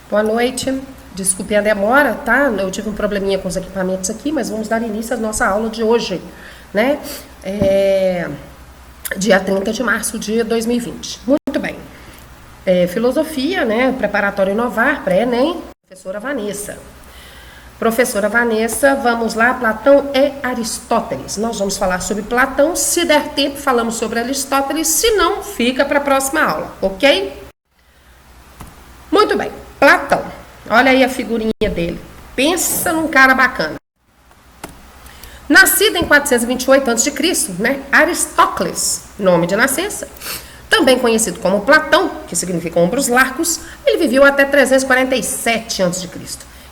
Boa noite. Desculpe a demora, tá? Eu tive um probleminha com os equipamentos aqui, mas vamos dar início à nossa aula de hoje, né? Dia 30 de março de 2020. Muito bem. Filosofia, né? Preparatório Inovar, pré-ENEM, professora Vanessa. Professora Vanessa, vamos lá, Platão e Aristóteles. Nós vamos falar sobre Platão, se der tempo falamos sobre Aristóteles, se não, fica para a próxima aula, ok? Muito bem, Platão, olha aí a figurinha dele, pensa num cara bacana. Nascido em 428 a.C., né? Aristóteles, nome de nascença, também conhecido como Platão, que significa ombros largos, ele viveu até 347 a.C.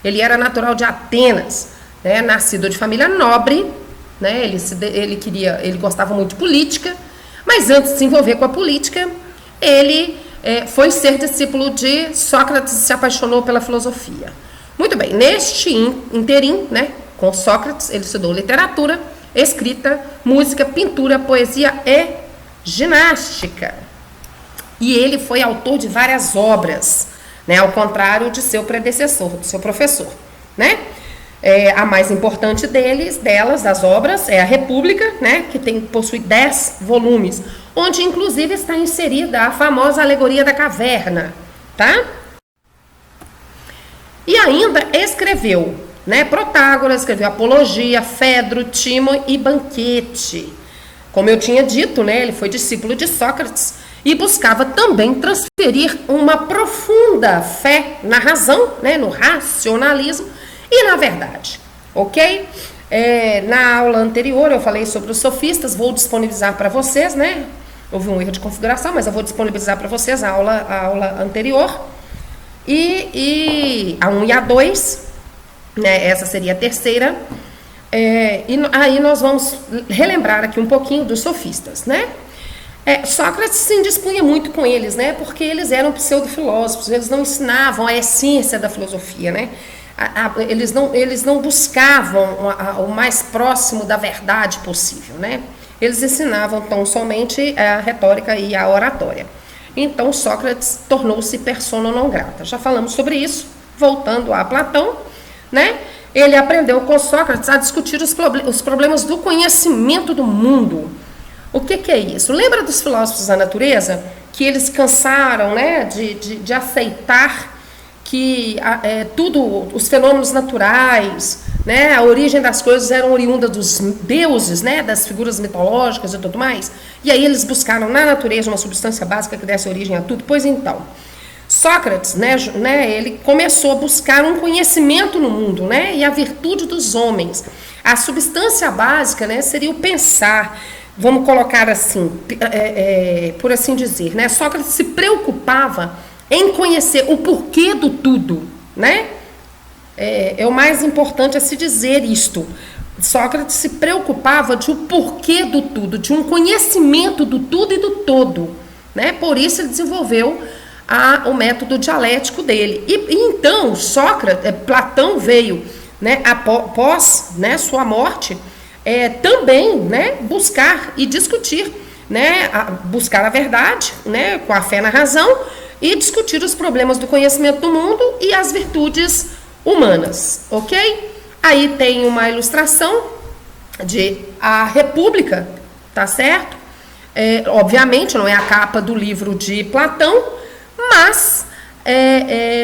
Ele era natural de Atenas, né? Nascido de família nobre, né? Ele gostava muito de política, mas antes de se envolver com a política, ele foi ser discípulo de Sócrates e se apaixonou pela filosofia. Muito bem, neste interim, né, com Sócrates, ele estudou literatura, escrita, música, pintura, poesia e ginástica. E ele foi autor de várias obras, né, ao contrário de seu predecessor, do seu professor, né? A mais importante das obras, é a República, né, que possui 10 volumes, onde inclusive está inserida a famosa alegoria da caverna, tá? E ainda escreveu, né, Protágoras, escreveu Apologia, Fedro, Timon e Banquete. Como eu tinha dito, né, ele foi discípulo de Sócrates e buscava também transferir uma profunda fé na razão, né, no racionalismo e na verdade, ok? Na aula anterior eu falei sobre os sofistas, vou disponibilizar para vocês, né? Houve um erro de configuração, mas eu vou disponibilizar para vocês a aula anterior. E a 1 e a 2, né? Essa seria a terceira. E aí nós vamos relembrar aqui um pouquinho dos sofistas, né? Sócrates se indispunha muito com eles, né? Porque eles eram pseudo-filósofos, eles não ensinavam a essência da filosofia, né? Eles não buscavam o mais próximo da verdade possível, né? Eles ensinavam tão somente a retórica e a oratória. Então, Sócrates tornou-se persona non grata. Já falamos sobre isso, voltando a Platão, né? Ele aprendeu com Sócrates a discutir os problemas do conhecimento do mundo. O que é isso? Lembra dos filósofos da natureza? Que eles cansaram, né, de aceitar que os fenômenos naturais, né, a origem das coisas eram oriunda dos deuses, né, das figuras mitológicas e tudo mais. E aí eles buscaram na natureza uma substância básica que desse origem a tudo. Pois então, Sócrates, né, ele começou a buscar um conhecimento no mundo, né, e a virtude dos homens. A substância básica, né, seria o pensar. Vamos colocar assim, por assim dizer, né? Sócrates se preocupava em conhecer o porquê do tudo, né? O mais importante a se dizer isto. Sócrates se preocupava de um porquê do tudo, de um conhecimento do tudo e do todo, né? Por isso ele desenvolveu o método dialético dele. E então Platão veio, né, após, né, sua morte, também, né, buscar e discutir, né, buscar a verdade, né, com a fé na razão e discutir os problemas do conhecimento do mundo e as virtudes humanas, ok? Aí tem uma ilustração de a República, tá certo? Obviamente não é a capa do livro de Platão, mas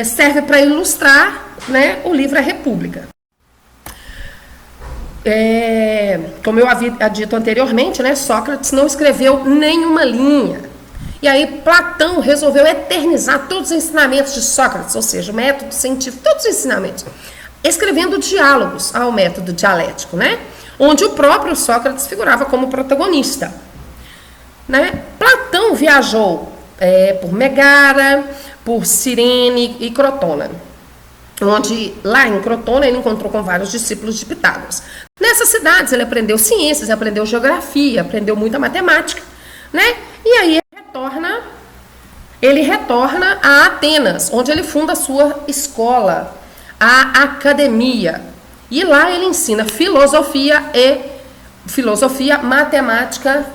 serve para ilustrar, né, o livro A República. Como eu havia dito anteriormente, né, Sócrates não escreveu nenhuma linha. E aí Platão resolveu eternizar todos os ensinamentos de Sócrates, ou seja, o método científico, todos os ensinamentos, escrevendo diálogos ao método dialético, né, onde o próprio Sócrates figurava como protagonista, né? Platão viajou por Megara, por Cirene e Crotona, onde lá em Crotona ele encontrou com vários discípulos de Pitágoras. Nessas cidades ele aprendeu ciências, aprendeu geografia, aprendeu muita matemática, né? E aí ele retorna a Atenas, onde ele funda a sua escola, a academia. E lá ele ensina filosofia, matemática,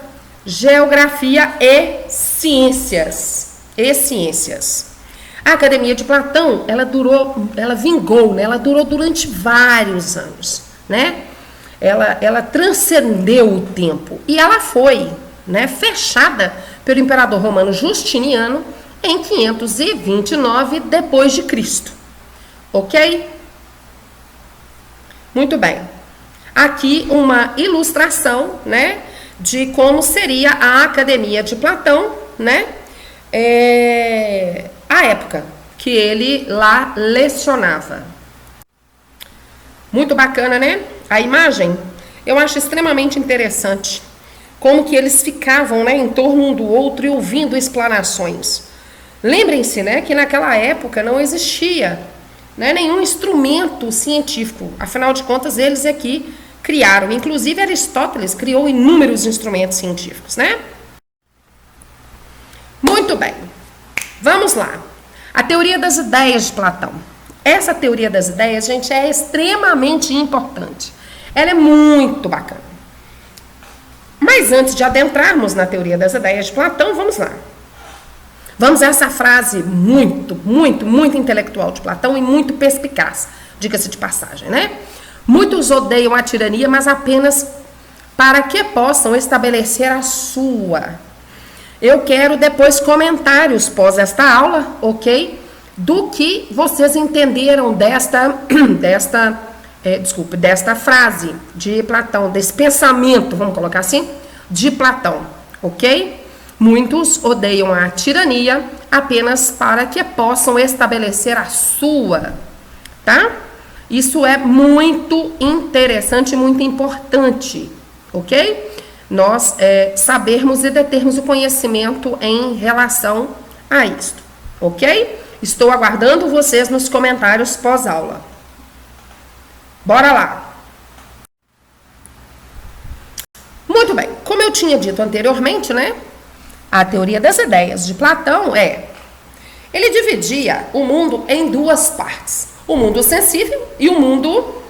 geografia e ciências. A Academia de Platão, ela vingou, né? Ela durou durante vários anos, né? Ela transcendeu o tempo e ela foi, né, fechada pelo imperador romano Justiniano em 529 depois de Cristo. OK? Muito bem. Aqui uma ilustração, né, de como seria a Academia de Platão, né? A época que ele lá lecionava. Muito bacana, né? A imagem, eu acho extremamente interessante como que eles ficavam, né, em torno um do outro e ouvindo explanações. Lembrem-se, né, que naquela época não existia, né, nenhum instrumento científico. Afinal de contas, eles aqui criaram. Inclusive, Aristóteles criou inúmeros instrumentos científicos, né? Muito bem. Vamos lá. A teoria das ideias de Platão. Essa teoria das ideias, gente, é extremamente importante. Ela é muito bacana. Mas antes de adentrarmos na teoria das ideias de Platão, vamos lá. Vamos a essa frase muito intelectual de Platão e muito perspicaz, diga-se de passagem, né? Muitos odeiam a tirania, mas apenas para que possam estabelecer a sua. Eu quero depois comentários pós esta aula, ok? Do que vocês entenderam desta frase de Platão, desse pensamento, vamos colocar assim, de Platão, ok? Muitos odeiam a tirania apenas para que possam estabelecer a sua, tá? Isso é muito interessante, muito importante, ok? Nós sabermos e determos o conhecimento em relação a isto, ok? Estou aguardando vocês nos comentários pós-aula. Bora lá! Muito bem, como eu tinha dito anteriormente, né? A teoria das ideias de Platão ele dividia o mundo em duas partes. O mundo sensível e o mundo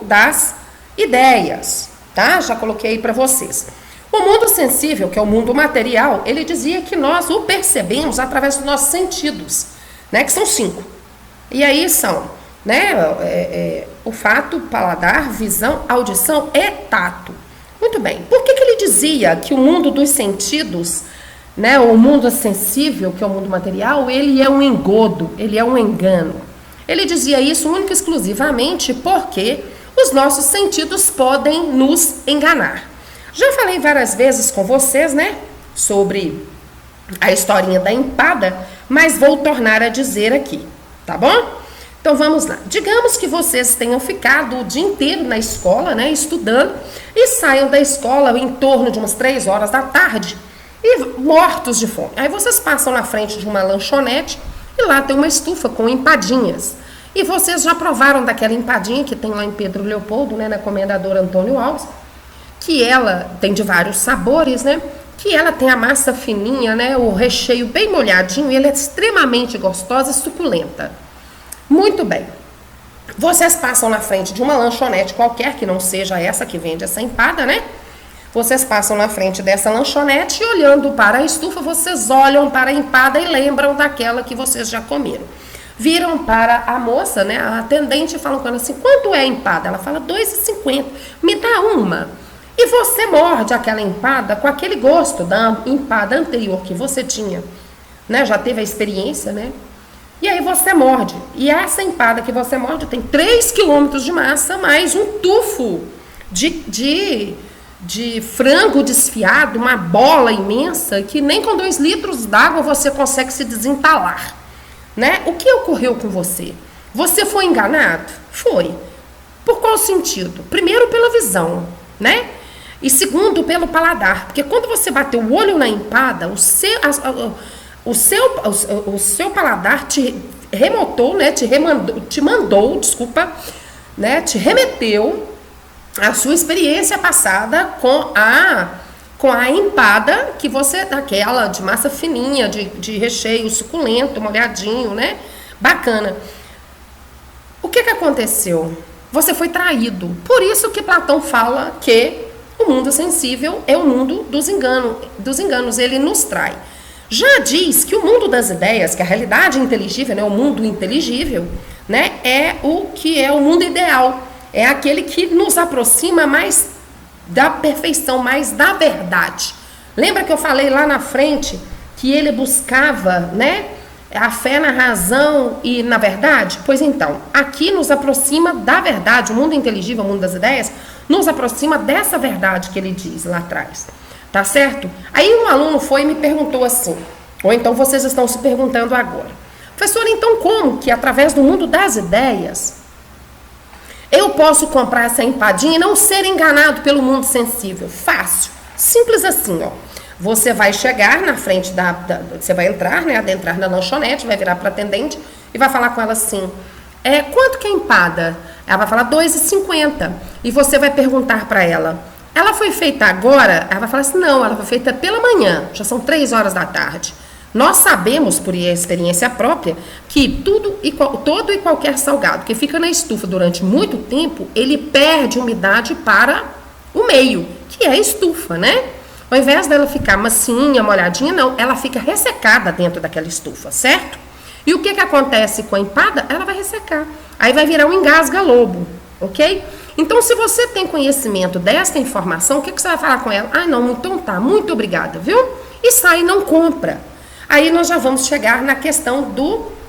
das ideias, tá? Já coloquei para vocês. O mundo sensível, que é o mundo material, ele dizia que nós o percebemos através dos nossos sentidos, né? Que são 5. E aí são, né? Olfato, paladar, visão, audição e tato. Muito bem. Por que ele dizia que o mundo dos sentidos, né, o mundo sensível, que é o mundo material, ele é um engodo, ele é um engano? Ele dizia isso única e exclusivamente porque os nossos sentidos podem nos enganar. Já falei várias vezes com vocês, né, sobre a historinha da empada, mas vou tornar a dizer aqui, tá bom? Então vamos lá. Digamos que vocês tenham ficado o dia inteiro na escola, né, estudando, e saiam da escola em torno de umas 3 horas da tarde e mortos de fome. Aí vocês passam na frente de uma lanchonete e lá tem uma estufa com empadinhas. E vocês já provaram daquela empadinha que tem lá em Pedro Leopoldo, né, na Comendador Antônio Alves, que ela tem de vários sabores, né? Que ela tem a massa fininha, né, o recheio bem molhadinho, e ela é extremamente gostosa e suculenta. Muito bem. Vocês passam na frente de uma lanchonete qualquer, que não seja essa que vende essa empada, né? Vocês passam na frente dessa lanchonete e olhando para a estufa, vocês olham para a empada e lembram daquela que vocês já comeram. Viram para a moça, né, a atendente, e falam com ela assim, quanto é a empada? Ela fala, R$2,50. Me dá uma. E você morde aquela empada com aquele gosto da empada anterior que você tinha, né? Já teve a experiência, né? E aí você morde. E essa empada que você morde tem 3 quilômetros de massa, mais um tufo de frango desfiado, uma bola imensa, que nem com 2 litros d'água você consegue se desentalar, né? O que ocorreu com você? Você foi enganado? Foi. Por qual sentido? Primeiro, pela visão, né? E segundo, pelo paladar. Porque quando você bateu o olho na empada, o seu paladar te remeteu a sua experiência passada com a empada que você, daquela de massa fininha, de recheio suculento, molhadinho, né? Bacana. O que aconteceu? Você foi traído. Por isso que Platão fala que o mundo sensível é o mundo dos enganos. Ele nos trai. Já diz que o mundo das ideias, que a realidade inteligível, né, o mundo inteligível, né, é o que é o mundo ideal. É aquele que nos aproxima mais da perfeição, mais da verdade. Lembra que eu falei lá na frente que ele buscava, né, a fé na razão e na verdade? Pois então, aqui nos aproxima da verdade. O mundo inteligível, o mundo das ideias, nos aproxima dessa verdade que ele diz lá atrás. Tá certo? Aí um aluno foi e me perguntou assim, ou então vocês estão se perguntando agora: professor, então como que através do mundo das ideias eu posso comprar essa empadinha e não ser enganado pelo mundo sensível? Fácil, simples assim, ó. Você vai chegar na frente você vai entrar, né, adentrar na lanchonete, vai virar para atendente e vai falar com ela assim: quanto que é empada? Ela vai falar R$2,50. E você vai perguntar para ela: ela foi feita agora? Ela vai falar assim: não, ela foi feita pela manhã, já são 3 horas da tarde. Nós sabemos, por experiência própria, que todo e qualquer salgado que fica na estufa durante muito tempo, ele perde umidade para o meio, que é a estufa, né? Ao invés dela ficar massinha, molhadinha, não, ela fica ressecada dentro daquela estufa, certo? E o que acontece com a empada? Ela vai ressecar. Aí vai virar um engasga-lobo, ok? Então, se você tem conhecimento desta informação, o que você vai falar com ela? Ah, não, então tá, muito obrigada, viu? E sai e não compra. Aí nós já vamos chegar na questão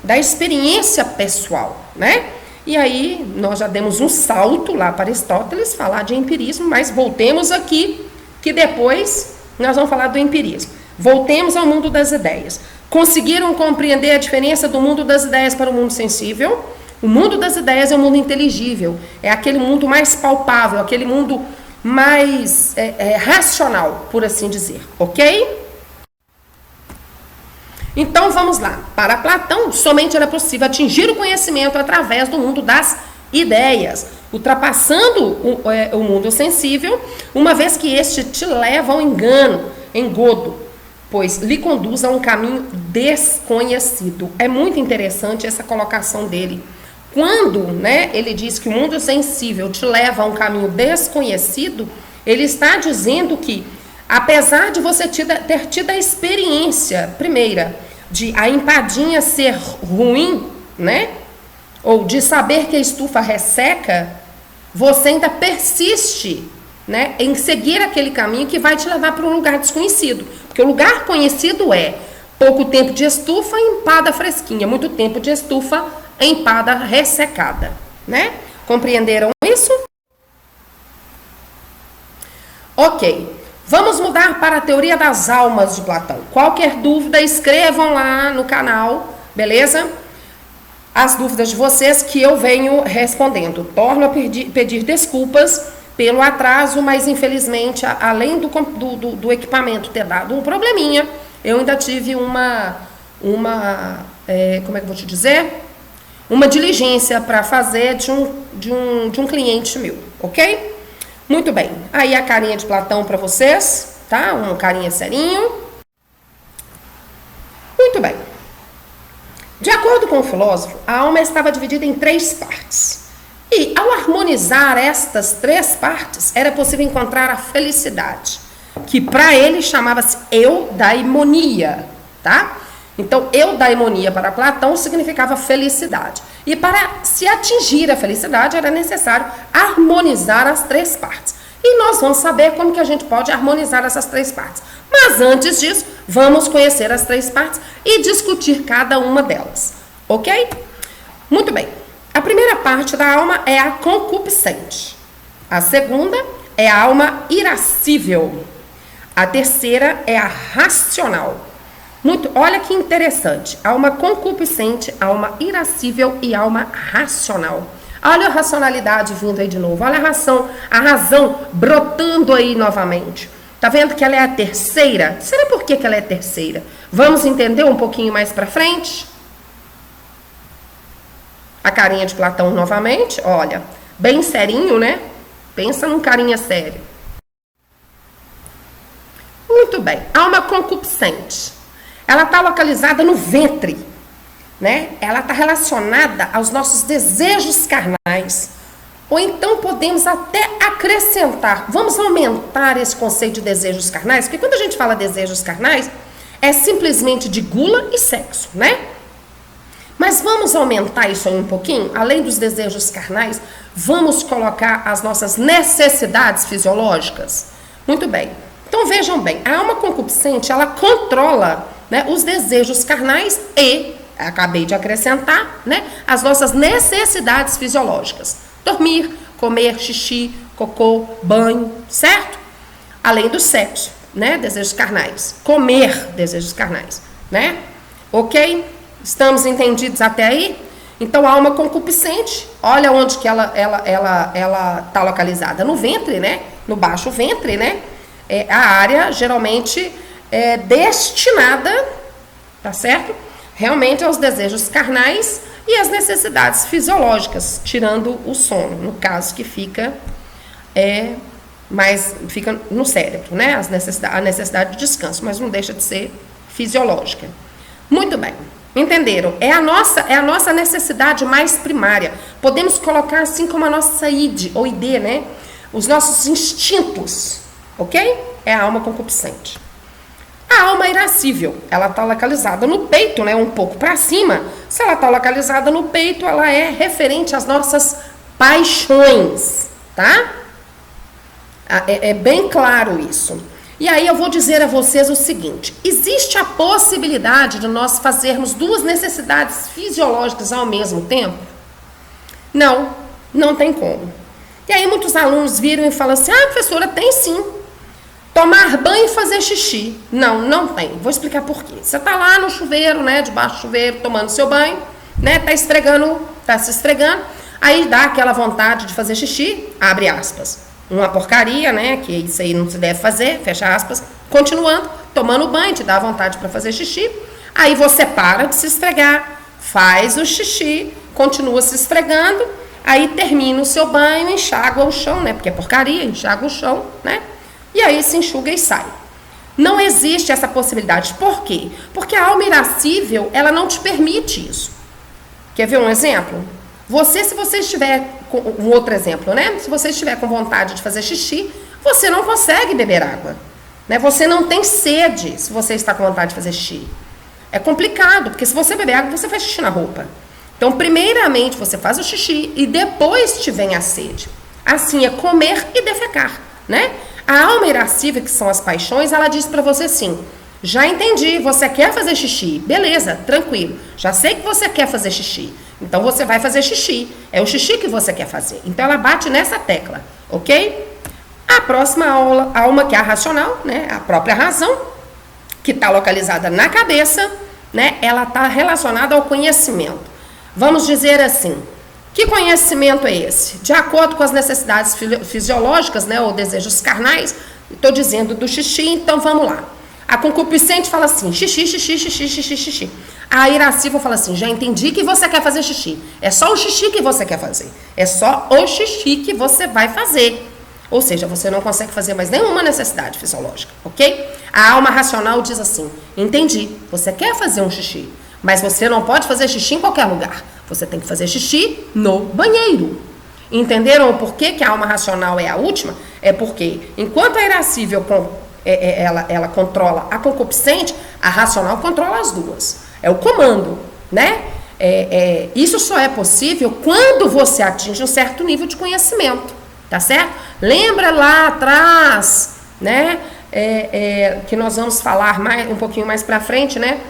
da experiência pessoal, né? E aí nós já demos um salto lá para Aristóteles, falar de empirismo, mas voltemos aqui, que depois nós vamos falar do empirismo. Voltemos ao mundo das ideias. Conseguiram compreender a diferença do mundo das ideias para o mundo sensível? O mundo das ideias é o mundo inteligível, é aquele mundo mais palpável, aquele mundo mais racional, por assim dizer, ok? Então vamos lá. Para Platão, somente era possível atingir o conhecimento através do mundo das ideias, ultrapassando o mundo sensível, uma vez que este te leva ao engano, engodo, pois lhe conduz a um caminho desconhecido. É muito interessante essa colocação dele. Quando, né, ele diz que o mundo sensível te leva a um caminho desconhecido, ele está dizendo que, apesar de você ter tido a experiência, primeira, de a empadinha ser ruim, né, ou de saber que a estufa resseca, você ainda persiste, né, em seguir aquele caminho que vai te levar para um lugar desconhecido. Porque o lugar conhecido é pouco tempo de estufa, empada fresquinha, muito tempo de estufa, empada ressecada, né? Compreenderam isso? Ok. Vamos mudar para a teoria das almas de Platão. Qualquer dúvida, escrevam lá no canal, beleza? As dúvidas de vocês que eu venho respondendo. Torno a pedir desculpas pelo atraso, mas infelizmente, além do equipamento ter dado um probleminha, eu ainda tive como é que eu vou te dizer? Uma diligência para fazer de um cliente meu, ok? Muito bem. Aí a carinha de Platão para vocês, tá? Um carinha serinho. Muito bem. De acordo com o filósofo, a alma estava dividida em 3 partes. E ao harmonizar estas 3 partes, era possível encontrar a felicidade, que para ele chamava-se eudaimonia, tá? Então, eudaimonia para Platão significava felicidade. E para se atingir a felicidade era necessário harmonizar as 3 partes. E nós vamos saber como que a gente pode harmonizar essas 3 partes. Mas antes disso, vamos conhecer as 3 partes e discutir cada uma delas. Ok? Muito bem. A primeira parte da alma é a concupiscente. A segunda é a alma irascível. A terceira é a racional. Olha que interessante, alma concupiscente, alma irascível e alma racional. Olha a racionalidade vindo aí de novo, olha a razão brotando aí novamente. Tá vendo que ela é a terceira? Será por que ela é a terceira? Vamos entender um pouquinho mais pra frente? A carinha de Platão novamente, olha, bem serinho, né? Pensa num carinha sério. Muito bem, alma concupiscente. Ela está localizada no ventre, né? Ela está relacionada aos nossos desejos carnais. Ou então podemos até acrescentar, vamos aumentar esse conceito de desejos carnais, porque quando a gente fala desejos carnais, É simplesmente de gula e sexo, né? Mas vamos aumentar isso aí um pouquinho? Além dos desejos carnais, vamos colocar as nossas necessidades fisiológicas? Muito bem. Então vejam bem, a alma concupiscente, ela controla, né, os desejos carnais e, acabei de acrescentar, né, as nossas necessidades fisiológicas. Dormir, comer, xixi, cocô, banho, certo? Além do sexo, né, desejos carnais. Comer, desejos carnais, né? Ok? Estamos entendidos até aí? Então, a alma concupiscente, olha onde que ela está localizada. No ventre, né? No baixo ventre, né? É a área, geralmente, destinada, tá certo? Realmente aos desejos carnais e às necessidades fisiológicas, tirando o sono, no caso que fica fica no cérebro, né? A necessidade de descanso, mas não deixa de ser fisiológica. Muito bem. Entenderam? É a nossa necessidade mais primária. Podemos colocar assim como a nossa id, ou id, né? Os nossos instintos, ok? É a alma concupiscente. A alma irascível, ela está localizada no peito, né? Um pouco para cima. Se ela está localizada no peito, ela é referente às nossas paixões, tá? É bem claro isso. E aí eu vou dizer a vocês o seguinte, existe a possibilidade de nós fazermos duas necessidades fisiológicas ao mesmo tempo? Não, não tem como. E aí muitos alunos viram e falam assim, professora, tem sim. Tomar banho e fazer xixi. Não, não tem. Vou explicar por quê. Você tá lá no chuveiro, né, debaixo do chuveiro, tomando seu banho, né, tá se esfregando, aí dá aquela vontade de fazer xixi, abre aspas. Uma porcaria, né, que isso aí não se deve fazer, fecha aspas, continuando, tomando banho, te dá vontade para fazer xixi, aí você para de se esfregar, faz o xixi, continua se esfregando, aí termina o seu banho, enxágua o chão, né, porque é porcaria, enxágua o chão, né, e aí se enxuga e sai. Não existe essa possibilidade. Por quê? Porque a alma irascível, ela não te permite isso. Quer ver um exemplo? Se você estiver com um outro exemplo, né? Se você estiver com vontade de fazer xixi, você não consegue beber água, né? Você não tem sede se você está com vontade de fazer xixi. É complicado, porque se você beber água, você faz xixi na roupa. Então, primeiramente, você faz o xixi e depois te vem a sede. Assim é comer e defecar, né? A alma irascível, que são as paixões, ela diz para você assim, já entendi, você quer fazer xixi, beleza, tranquilo, já sei que você quer fazer xixi, então você vai fazer xixi, é o xixi que você quer fazer, então ela bate nessa tecla, ok? A próxima alma, que é a racional, né, a própria razão, que está localizada na cabeça, né, ela está relacionada ao conhecimento. Vamos dizer assim, que conhecimento é esse? De acordo com as necessidades fisiológicas, né, ou desejos carnais, estou dizendo do xixi, então vamos lá. A concupiscente fala assim, xixi, xixi, xixi, xixi, xixi. A irascível fala assim, já entendi que você quer fazer xixi. É só o xixi que você quer fazer. É só o xixi que você vai fazer. Ou seja, você não consegue fazer mais nenhuma necessidade fisiológica, ok? A alma racional diz assim, entendi, você quer fazer um xixi, mas você não pode fazer xixi em qualquer lugar. Você tem que fazer xixi no banheiro. Entenderam o porquê que a alma racional é a última? É porque, enquanto a irascível ela controla a concupiscente, a racional controla as duas. É o comando, né? Isso só é possível quando você atinge um certo nível de conhecimento, tá certo? Lembra lá atrás, né? Que nós vamos falar um pouquinho mais pra frente, né?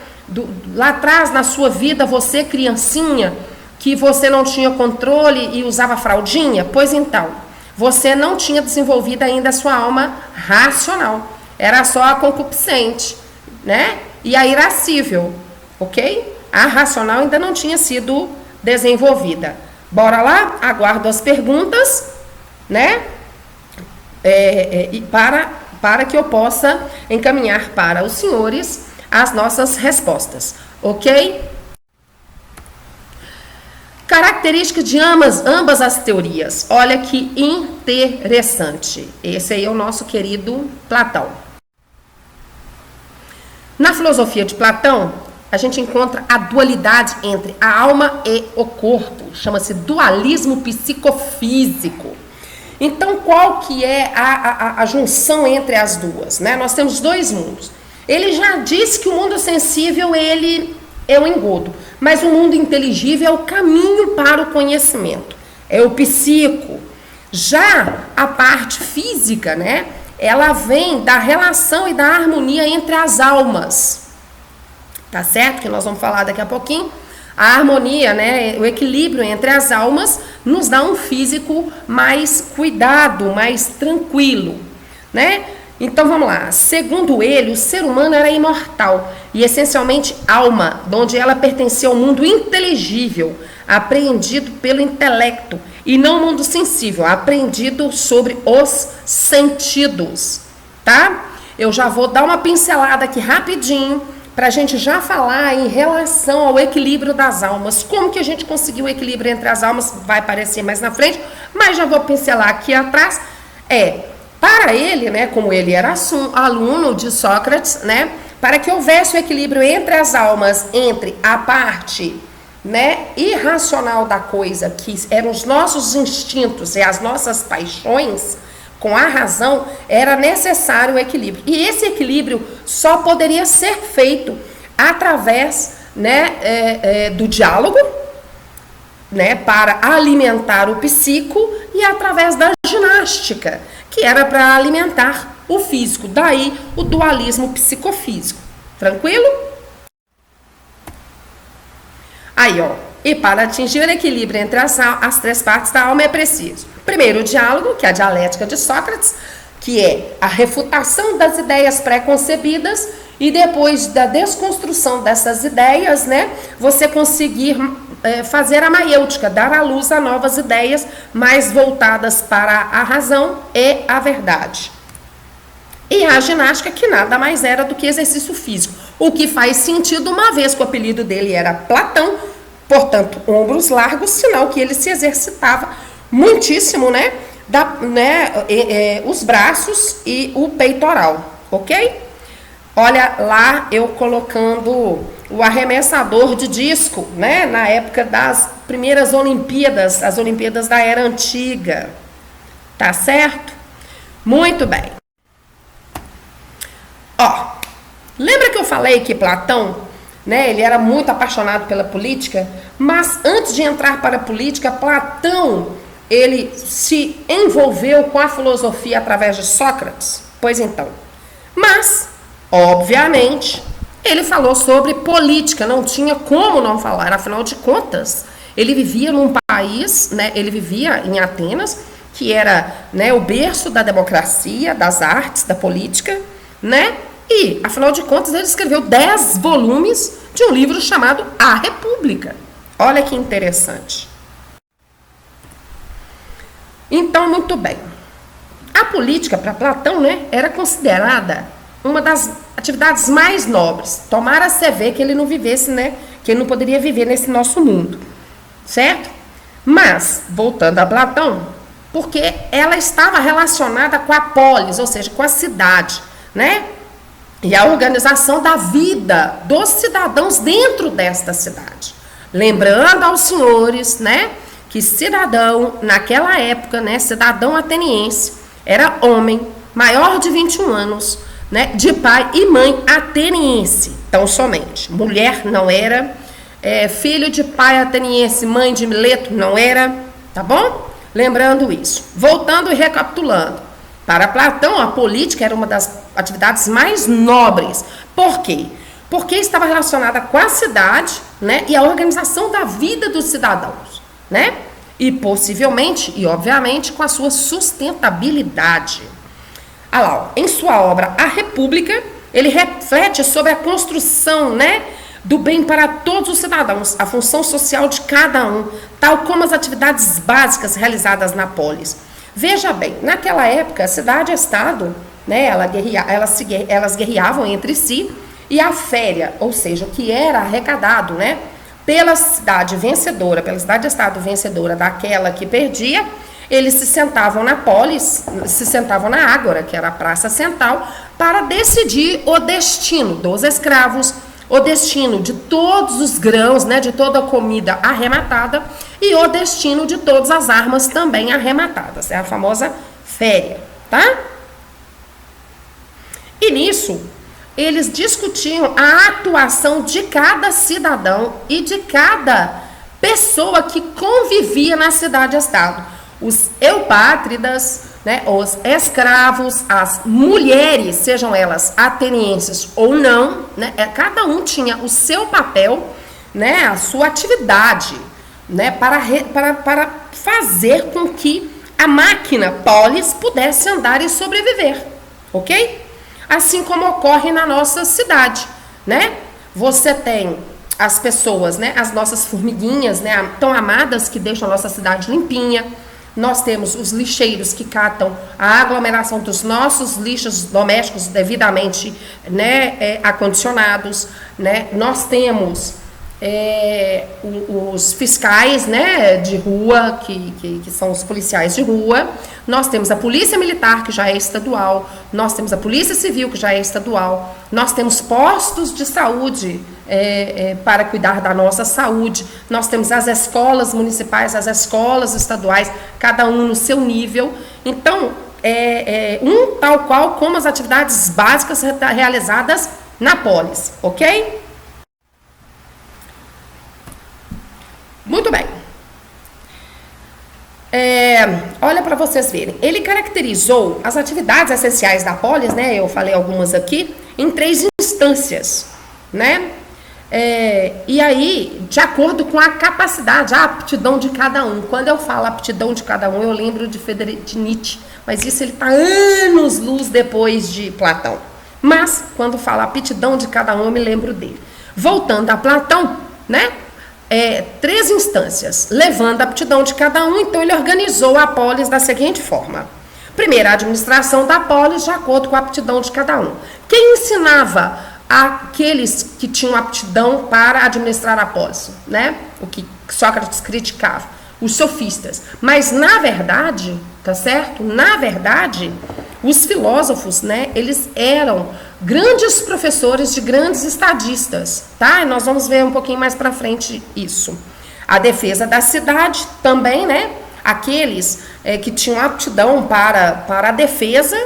Lá atrás na sua vida, você criancinha, que você não tinha controle e usava fraldinha, pois então, você não tinha desenvolvido ainda a sua alma racional, era só a concupiscente, né? E a irascível, ok? A racional ainda não tinha sido desenvolvida. Bora lá? Aguardo as perguntas, né? Para que eu possa encaminhar para os senhores as nossas respostas, ok? Características de ambas as teorias. Olha que interessante. Esse aí é o nosso querido Platão. Na filosofia de Platão, a gente encontra a dualidade entre a alma e o corpo. Chama-se dualismo psicofísico. Então, qual que é a junção entre as duas, né? Nós temos dois mundos. Ele já disse que o mundo sensível, ele é o engodo, mas o mundo inteligível é o caminho para o conhecimento, é o psico. Já a parte física, né, ela vem da relação e da harmonia entre as almas, tá certo? Que nós vamos falar daqui a pouquinho. A harmonia, né, o equilíbrio entre as almas nos dá um físico mais cuidado, mais tranquilo, né? Então vamos lá. Segundo ele, o ser humano era imortal e essencialmente alma, onde ela pertencia ao mundo inteligível, apreendido pelo intelecto, e não ao mundo sensível, apreendido sobre os sentidos, tá? Eu já vou dar uma pincelada aqui rapidinho para a gente já falar em relação ao equilíbrio das almas. Como que a gente conseguiu o equilíbrio entre as almas, vai aparecer mais na frente, mas já vou pincelar aqui atrás. Para ele, né, como ele era aluno de Sócrates, né, para que houvesse o equilíbrio entre as almas, entre a parte, né, irracional da coisa, que eram os nossos instintos e as nossas paixões, com a razão, era necessário o equilíbrio. E esse equilíbrio só poderia ser feito através, né, do diálogo, né, para alimentar o psico, e através da ginástica, que era para alimentar o físico. Daí o dualismo psicofísico. Tranquilo? Aí, ó. E para atingir o equilíbrio entre as três partes da alma é preciso: primeiro, o diálogo, que é a dialética de Sócrates, que é a refutação das ideias pré-concebidas, e depois da desconstrução dessas ideias, né, você conseguir fazer a maiêutica, dar à luz a novas ideias mais voltadas para a razão e a verdade. E a ginástica, que nada mais era do que exercício físico, o que faz sentido, uma vez que o apelido dele era Platão, portanto, ombros largos, sinal que ele se exercitava muitíssimo, né, os braços e o peitoral, ok? Olha lá eu colocando o arremessador de disco, né, na época das primeiras Olimpíadas, as Olimpíadas da Era Antiga, tá certo? Muito bem. Ó, lembra que eu falei que Platão, né, ele era muito apaixonado pela política, mas antes de entrar para a política, Platão, ele se envolveu com a filosofia através de Sócrates? Pois então, mas, obviamente, ele falou sobre política, não tinha como não falar, afinal de contas, ele vivia num país, né, ele vivia em Atenas, que era, né, o berço da democracia, das artes, da política, né, e, afinal de contas, ele escreveu 10 volumes de um livro chamado A República. Olha que interessante. Então, muito bem. A política, para Platão, né, era considerada uma das atividades mais nobres. Tomara você ver que ele não vivesse, né, que ele não poderia viver nesse nosso mundo, certo? Mas, voltando a Platão, porque ela estava relacionada com a polis, ou seja, com a cidade, né? E a organização da vida dos cidadãos dentro desta cidade. Lembrando aos senhores, né, que cidadão, naquela época, né, cidadão ateniense, era homem, maior de 21 anos, né, de pai e mãe ateniense, tão somente. Mulher não era, filho de pai ateniense, mãe de Mileto não era, tá bom? Lembrando isso. Voltando e recapitulando. Para Platão, a política era uma das atividades mais nobres. Por quê? Porque estava relacionada com a cidade, né, e a organização da vida dos cidadãos, né? E possivelmente, e obviamente, com a sua sustentabilidade. Ah lá, ó, em sua obra A República, ele reflete sobre a construção, né, do bem para todos os cidadãos, a função social de cada um, tal como as atividades básicas realizadas na polis. Veja bem, naquela época, a cidade e Estado, né, elas guerreavam entre si, e a féria, ou seja, o que era arrecadado, né, pela cidade vencedora, pela cidade e Estado vencedora daquela que perdia, eles se sentavam na polis, se sentavam na ágora, que era a praça central, para decidir o destino dos escravos, o destino de todos os grãos, né, de toda a comida arrematada e o destino de todas as armas também arrematadas. É a famosa féria, tá? E nisso, eles discutiam a atuação de cada cidadão e de cada pessoa que convivia na cidade-estado. Os eupátridas, né, os escravos, as mulheres, sejam elas atenienses ou não, né, cada um tinha o seu papel, né, a sua atividade, né, para fazer com que a máquina polis pudesse andar e sobreviver, ok? Assim como ocorre na nossa cidade, né? Você tem as pessoas, né, as nossas formiguinhas, né, tão amadas, que deixam a nossa cidade limpinha. Nós temos os lixeiros que catam a aglomeração dos nossos lixos domésticos devidamente, né, acondicionados, né? Nós temos os fiscais, né, de rua, que são os policiais de rua. Nós temos a polícia militar, que já é estadual. Nós temos a polícia civil, que já é estadual. Nós temos postos de saúde para cuidar da nossa saúde. Nós temos as escolas municipais, as escolas estaduais, cada um no seu nível. Então, tal qual como as atividades básicas realizadas na polis, ok? Muito bem. Olha para vocês verem. Ele caracterizou as atividades essenciais da polis, né? Eu falei algumas aqui, em 3 instâncias, né? E aí, de acordo com a capacidade, a aptidão de cada um. Quando eu falo aptidão de cada um, eu lembro de Nietzsche, mas isso ele está anos-luz depois de Platão. Mas, quando falo aptidão de cada um, eu me lembro dele. Voltando a Platão, né? 3 instâncias, levando a aptidão de cada um. Então, ele organizou a polis da seguinte forma. Primeiro, a administração da polis de acordo com a aptidão de cada um. Quem ensinava aqueles que tinham aptidão para administrar a polis, né? O que Sócrates criticava, os sofistas. Mas, na verdade, tá certo? Na verdade, os filósofos, né, eles eram grandes professores de grandes estadistas, tá? E nós vamos ver um pouquinho mais para frente isso. A defesa da cidade também, né? Aqueles que tinham aptidão para a defesa,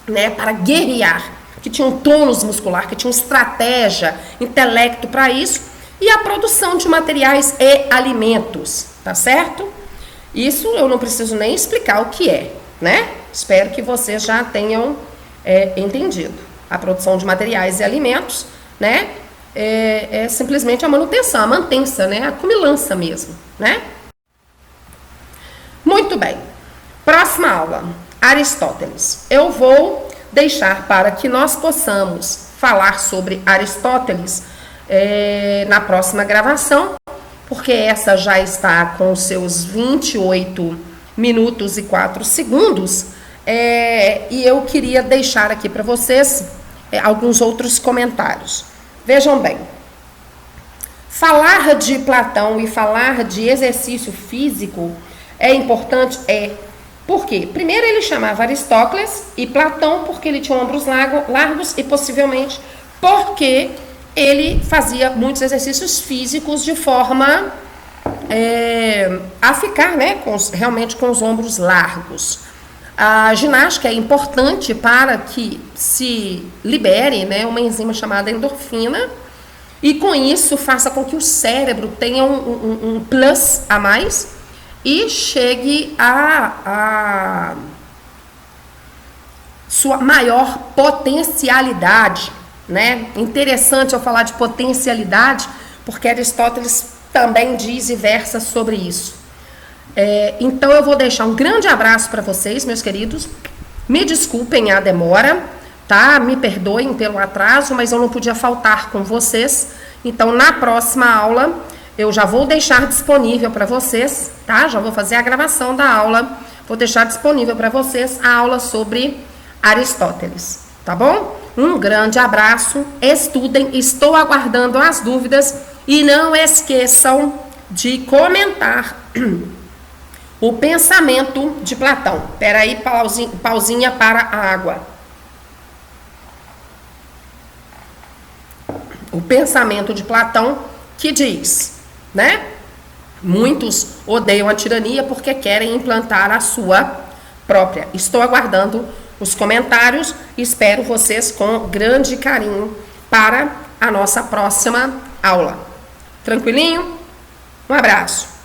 né, para guerrear, que tinham tônus muscular, que tinham estratégia, intelecto para isso, e a produção de materiais e alimentos, tá certo? Isso eu não preciso nem explicar o que é, né? Espero que vocês já tenham entendido. A produção de materiais e alimentos, né? É simplesmente a manutenção, a mantença, né? A cumilança mesmo, né? Muito bem. Próxima aula, Aristóteles. Eu vou deixar para que nós possamos falar sobre Aristóteles na próxima gravação, porque essa já está com os seus 28 minutos e 4 segundos, e eu queria deixar aqui para vocês alguns outros comentários. Vejam bem, falar de Platão e falar de exercício físico é importante? Por quê? Primeiro ele chamava Aristóteles e Platão porque ele tinha ombros largos e possivelmente porque ele fazia muitos exercícios físicos de forma a ficar, né, realmente com os ombros largos. A ginástica é importante para que se libere, né, uma enzima chamada endorfina, e com isso faça com que o cérebro tenha um plus a mais e chegue a sua maior potencialidade, né? Interessante eu falar de potencialidade, porque Aristóteles também diz e versa sobre isso. Então eu vou deixar um grande abraço para vocês, meus queridos. Me desculpem a demora, tá? Me perdoem pelo atraso, mas eu não podia faltar com vocês. Então na próxima aula eu já vou deixar disponível para vocês, tá? Já vou fazer a gravação da aula, vou deixar disponível para vocês a aula sobre Aristóteles, tá bom? Um grande abraço, estudem, estou aguardando as dúvidas e não esqueçam de comentar o pensamento de Platão. Espera aí, pausinha para a água. O pensamento de Platão que diz, né? Muitos odeiam a tirania porque querem implantar a sua própria. Estou aguardando os comentários. Espero vocês com grande carinho para a nossa próxima aula. Tranquilinho? Um abraço.